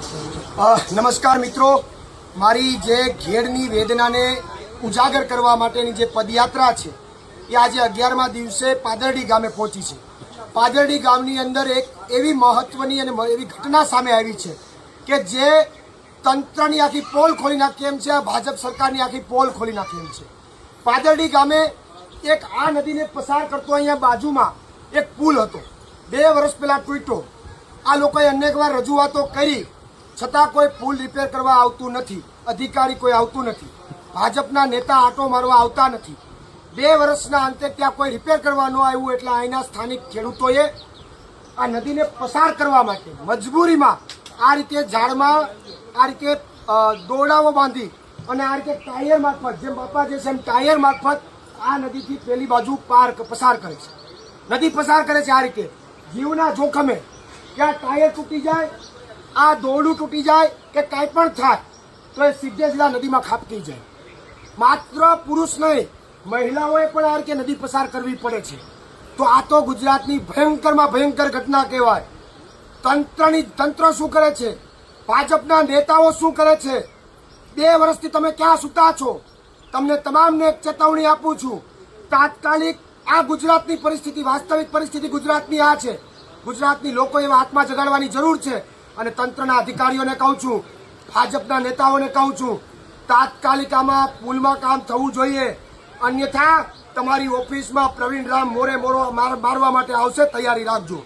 નમસ્કાર મિત્રો, મારી જે ઘેડની વેદનાને ઉજાગર કરવા માટેની જે પદયાત્રા છે એ આજે 11મા દિવસે પાદરડી ગામે પહોંચી છે। પાદરડી ગામની અંદર એક એવી મહત્વની અને એવી ઘટના સામે આવી છે કે જે તંત્રની આખી પોલ ખોલી નાખી એમ છે, આ ભાજપ સરકારની આખી પોલ ખોલી નાખી એમ છે। પાદરડી ગામે એક આ નદીને પસાર કરતો અહીંયા બાજુમાં એક પુલ હતો, 2 વર્ષ પહેલા તૂટ્યો। આ લોકોએ અનેકવાર રજૂઆતો કરી છતાં કોઈ પુલ રિપેર કરવા આવતું નથી, અધિકારી કોઈ આવતું નથી, ભાજપના નેતા આંટો મારવા આવતા નથી। 2 વર્ષના અંતે ત્યાં કોઈ રિપેર કરવા ન આવ્યું એટલે અહીંના સ્થાનિક ખેડૂતોએ આ નદીને પસાર કરવા માટે મજબૂરીમાં આ રીતે ઝાડમાં આ રીતે દોરડાઓ બાંધી અને આ રીતે ટાયર મારફત, જેમ બાપા જે છે એમ ટાયર મારફત આ નદીથી પેલી બાજુ પસાર કરે છે, નદી પસાર કરે છે। આ રીતે જીવના જોખમે ક્યાં ટાયર તૂટી જાય, આ દોરડું તૂટી જાય કે કાંઈ પણ થાય તો એ સીધે સીધા નદીમાં ખાબકી જાય। માત્ર પુરુષ નહીં, મહિલાઓએ પણ આ રીતે નદી પસાર કરવી પડે છે। તો આ તો ગુજરાતની ભયંકરમાં ભયંકર ઘટના કહેવાય। તંત્ર શું કરે છે, ભાજપના નેતાઓ શું કરે છે? 2 વર્ષથી તમે ક્યાં સૂતા છો? તમને તમામને એક ચેતવણી આપું છું, તાત્કાલિક આ ગુજરાતની પરિસ્થિતિ, વાસ્તવિક પરિસ્થિતિ ગુજરાતની આ છે। ગુજરાતની લોકો એવા હાથમાં જગાડવાની જરૂર છે અને તંત્રના અધિકારીઓને કહું છું, ભાજપના નેતાઓને કહું છું, તાત્કાલિક આમાં પુલમાં કામ થવું જોઈએ, અન્યથા તમારી ઓફિસમાં પ્રવીણ રામ મોરે મારવા માટે આવશે, તૈયારી રાખજો।